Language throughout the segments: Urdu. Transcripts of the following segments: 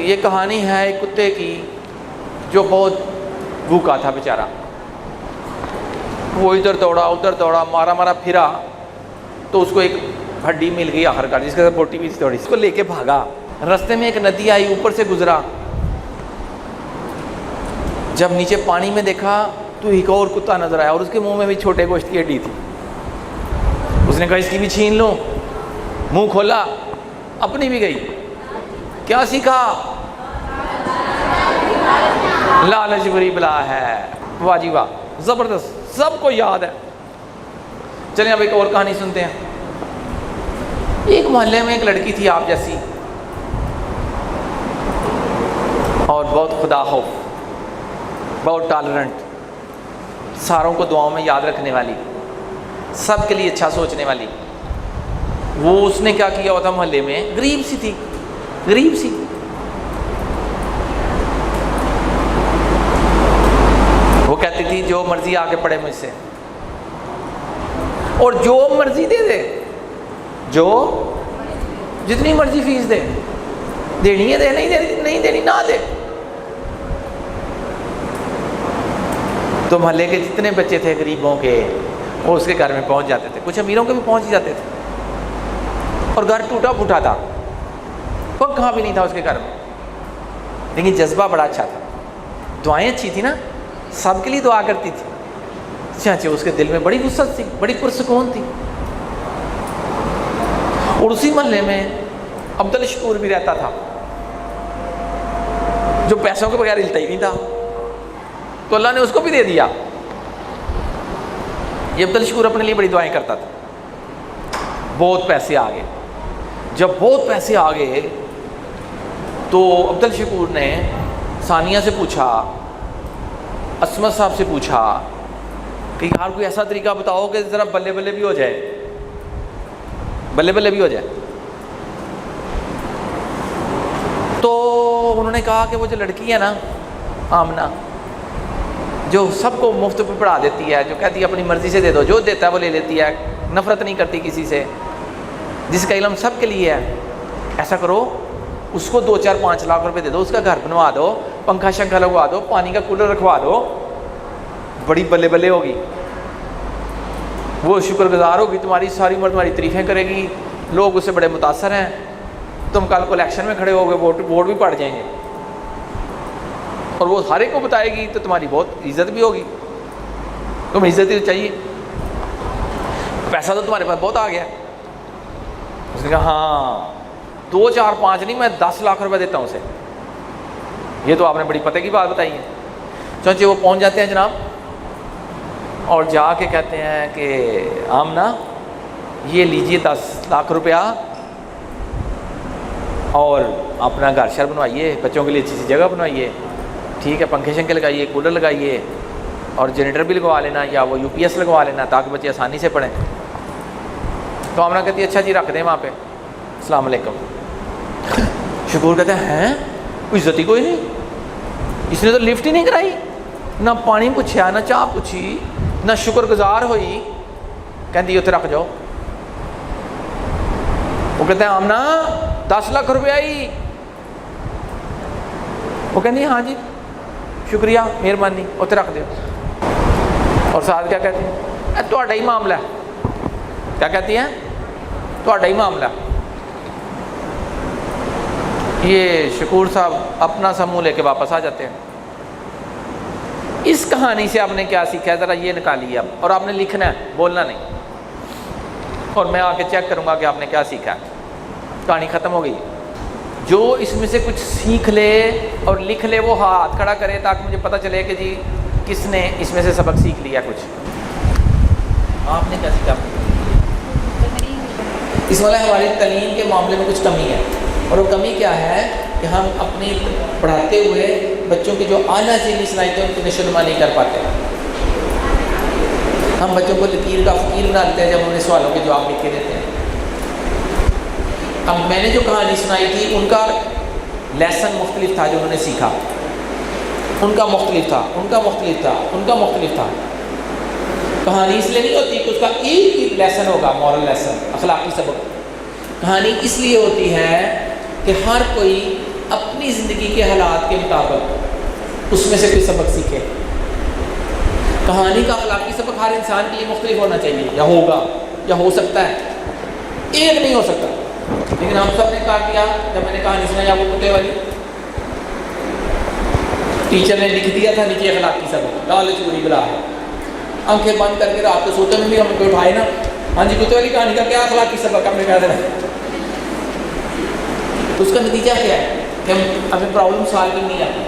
یہ کہانی ہے ایک کتے کی جو بہت بھوکا تھا بیچارہ. وہ ادھر دوڑا مارا پھرا تو اس کو ایک ہڈی مل گئی آخر کار، جس کے ساتھ بوٹی بھی تھی تھوڑی. اس کو لے کے بھاگا. رستے میں ایک ندی آئی، اوپر سے گزرا. جب نیچے پانی میں دیکھا تو ایک اور کتا نظر آیا، اور اس کے منہ میں بھی چھوٹے گوشت کی ہڈی تھی. اس نے کہا اس کی بھی چھین لوں. منہ کھولا، اپنی بھی گئی. کیا سیکھا؟ لالچ بری بلا ہے. واہ جی واہ، زبردست، سب کو یاد ہے. چلیں اب ایک اور کہانی سنتے ہیں. ایک محلے میں ایک لڑکی تھی آپ جیسی، اور بہت خدا خوف، بہت ٹالرنٹ، ساروں کو دعاؤں میں یاد رکھنے والی، سب کے لیے اچھا سوچنے والی. وہ اس نے کیا کیا ہوا تھا محلے میں، غریب سی تھی، غریب سی. وہ کہتی تھی جو مرضی آ کے پڑھے مجھ سے، اور جو مرضی دے دے، جو جتنی مرضی فیس دے، دینی ہے دے، نہیں دینی نہ دے. تو محلے کے جتنے بچے تھے غریبوں کے، وہ اس کے گھر میں پہنچ جاتے تھے. کچھ امیروں کے بھی پہنچ ہی جاتے تھے. اور گھر ٹوٹا پھوٹا تھا، پنکھا بھی نہیں تھا اس کے گھر میں، لیکن جذبہ بڑا اچھا تھا. دعائیں اچھی تھی نا، سب کے لیے دعا کرتی تھی. چاچے اس کے دل میں بڑی وسعت تھی، بڑی پرسکون تھی. اور اسی محلے میں عبدالشکور بھی رہتا تھا، جو پیسوں کے بغیر ہلتا ہی نہیں تھا. تو اللہ نے اس کو بھی دے دیا. یہ عبدالشکور اپنے لیے بڑی دعائیں کرتا تھا. بہت پیسے آ گئے. جب بہت پیسے آ گئے تو عبدالشکور نے ثانیہ سے پوچھا، عصمت صاحب سے پوچھا کہ یار کوئی ایسا طریقہ بتاؤ کہ ذرا بلے بلے بھی ہو جائے، بلے بلے بھی ہو جائے. تو انہوں نے کہا کہ وہ جو لڑکی ہے نا آمنہ، جو سب کو مفت پہ پڑھا دیتی ہے، جو کہتی ہے اپنی مرضی سے دے دو، جو دیتا ہے وہ لے لیتی ہے، نفرت نہیں کرتی کسی سے، جس کا علم سب کے لیے ہے، ایسا کرو اس کو 2-4-5 لاکھ روپے دے دو، اس کا گھر بنوا دو، پنکھا شنکھا لگوا دو، پانی کا کولر رکھوا دو، بڑی بلے بلے ہوگی. وہ شکر گزار ہوگی تمہاری، ساری عمر تمہاری تعریفیں کرے گی، لوگ اس سے بڑے متاثر ہیں. تم کل کو الیکشن میں کھڑے ہوگے، ووٹ بھی پڑ جائیں گے، اور وہ ہر ایک کو بتائے گی تو تمہاری بہت عزت بھی ہوگی. تمہیں عزت ہی چاہیے، پیسہ تو تمہارے پاس بہت آ گیا. اس نے کہا ہاں 2-4-5 نہیں، میں 10 لاکھ روپے دیتا ہوں اسے. یہ تو آپ نے بڑی پتہ کی بات بتائی ہے. چونچہ وہ پہنچ جاتے ہیں جناب، اور جا کے کہتے ہیں کہ آمنہ یہ لیجئے 10 لاکھ روپیہ، اور اپنا گھر شہر بنوائیے، بچوں کے لیے اچھی سی جگہ بنوائیے، ٹھیک ہے، پنکھے شنکھے لگائیے، کولر لگائیے، اور جنریٹر بھی لگوا لینا، یا وہ UPS لگوا لینا تاکہ بچے آسانی سے پڑھیں. تو آمنہ کہتی ہے اچھا جی رکھ دیں وہاں پہ، السلام علیکم. شکور کہتے ہیں کوئی عزت ہی کوئی نہیں، اس نے تو لفٹ ہی نہیں کرائی، نہ پانی پوچھا، نہ چاہ پوچھی، نہ شکر گزار ہوئی. کہتی اتنے رکھ جاؤ. وہ کہتے ہیں آمنہ 10 لاکھ روپے آئی. وہ کہتی ہاں جی شکریہ مہربانی، اتنے رکھ دو. اور ساتھ کیا کہتے ہیں، تہاڈا ہی معاملہ ہے. کیا کہتی ہیں، تہاڈا ہی معاملہ. یہ شکور صاحب اپنا سا منہ لے کے واپس آ جاتے ہیں. اس کہانی سے آپ نے کیا سیکھا ہے، ذرا یہ نکالیے اب، اور آپ نے لکھنا ہے، بولنا نہیں، اور میں آ کے چیک کروں گا کہ آپ نے کیا سیکھا ہے. کہانی ختم ہو گئی. جو اس میں سے کچھ سیکھ لے اور لکھ لے وہ ہاتھ کھڑا کرے تاکہ مجھے پتہ چلے کہ جی کس نے اس میں سے سبق سیکھ لیا. کچھ آپ نے کیا سیکھا؟ اس والا ہماری تعلیم کے معاملے میں کچھ کمی ہے، اور وہ کمی کیا ہے کہ ہم اپنی پڑھاتے ہوئے بچوں کی جو اعلیٰ ذہنی صلاحیتیں ان کی نشوونما نہیں کر پاتے. ہم بچوں کو لکیر کا فقیر بنا دیتے ہیں جب انہیں سوالوں کے جواب لکھ کے دیتے ہیں. اب میں نے جو کہانی سنائی تھی ان کا لیسن مختلف تھا، جو انہوں نے سیکھا ان کا مختلف تھا، ان کا مختلف تھا، ان کا مختلف تھا. کہانی اس لیے نہیں ہوتی کہ اس کا ایک ہی لیسن ہوگا، مورل لیسن، اخلاقی سبق. کہانی اس لیے ہوتی ہے کہ ہر کوئی اپنی زندگی کے حالات کے مطابق اس میں سے کوئی سبق سیکھے. کہانی کا اخلاقی سبق ہر انسان کے لیے مختلف ہونا چاہیے، یا ہوگا یا ہو سکتا ہے، ایک نہیں ہو سکتا. لیکن ہم سب نے کہا کیا، جب میں نے کہانی سنائی آپ کو کتے والی، ٹیچر نے لکھ دیا تھا نیچے اخلاقی سبق، لالچ بری بلا ہے. آنکھیں بند کر کے رات کو سوتے میں بھی ہم کو اٹھائے نا، ہاں جی کتے والی کہانی کا کیا اخلاقی سبق ہم نے کہا تھا. اس کا نتیجہ کیا ہے کہ ہمیں پرابلم سالونگ نہیں آتی،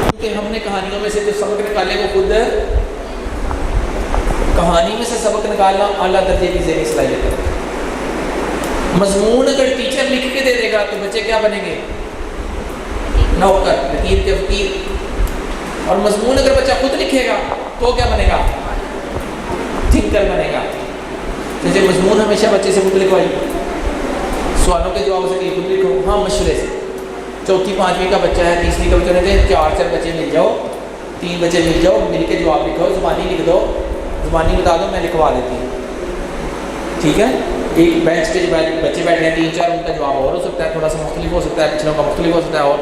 کیونکہ ہم نے کہانیوں میں سے جو سبق نکالے وہ خود کہانی میں سے سبق نکالنا اعلیٰ درجے کی ذہنی صلاحیت ہے. مضمون اگر ٹیچر لکھ کے دے دے گا تو بچے کیا بنیں گے؟ نوکر، لکیر کے فقیر. اور مضمون اگر بچہ خود لکھے گا تو کیا بنے گا؟ تھنکر بنے گا. جیسے مضمون ہمیشہ بچے سے خود لکھوائیے، سوالوں کے جواب سے خود لکھو، ہاں مشورے سے. چوتھی پانچویں کا بچہ ہے، تیسری کا بچہ رہتے ہیں، 4 بچے مل جاؤ، 3 بچے مل جاؤ، مل کے جواب لکھو، زبانی لکھ دو، زبانی بتا دو، میں لکھوا دیتی ہوں. ٹھیک ہے، ایک بینچ پہ بچے بیٹھے ہیں 3-4، ان کا جواب اور ہو سکتا ہے، تھوڑا سا مختلف ہو سکتا ہے، پچھلوں کا مختلف ہو سکتا ہے، اور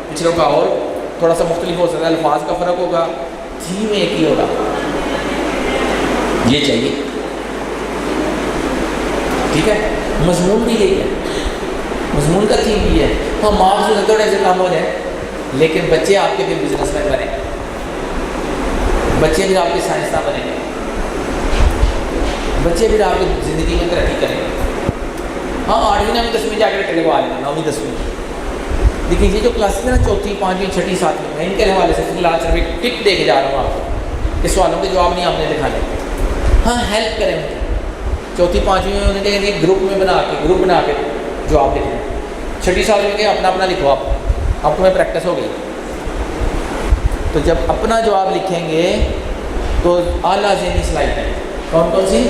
پچھلوں کا اور تھوڑا سا مختلف ہو سکتا ہے، الفاظ کا فرق ہوگا، تھیم ایک ہی ہوگا. یہ چاہیے. ٹھیک ہے، مضمون بھی یہی ہے، مضمون کا تھیم بھی ہے. ہاں مارکس سے تھوڑے سے کام ہو جائے، لیکن بچے آپ کے بھی بزنس مین بنے گے، بچے بھی آپ کے سائنسداں بنے گے، بچے بھی آپ کی زندگی میں ترقی کریں گے. ہاں 8ویں 9ویں 10ویں جا کے لگوا لینا، 9ویں 10ویں. لیکن یہ جو کلاسز ہے نا 4تھی 5ویں 6ٹھی 7ویں، میں ان کے حوالے سے فی الحال صرف ایک ٹپ دے کے جا رہا ہوں آپ کو کہ سوالوں کے جواب نہیں آپ نے لکھانے. ہاں ہیلپ کریں مجھے. 4تھی 5ویں میں انہوں نے گروپ بنا کے جواب لکھیں. 6ٹھی 7ویں کے اپنا اپنا لکھو، آپ کو میں پریکٹس ہو گئی. تو جب اپنا جواب لکھیں گے تو اعلیٰ ذہنی صلاحیت ہے. کون کون سی؟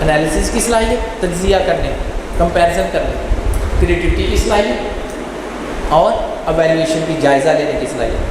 انالیسس کی صلاحیت، تجزیہ کرنے، کمپیریزن کرنے، کریٹیوٹی کی صلاحیت، اور ایویلیویشن کی جائزہ لینے کی صلاحیت.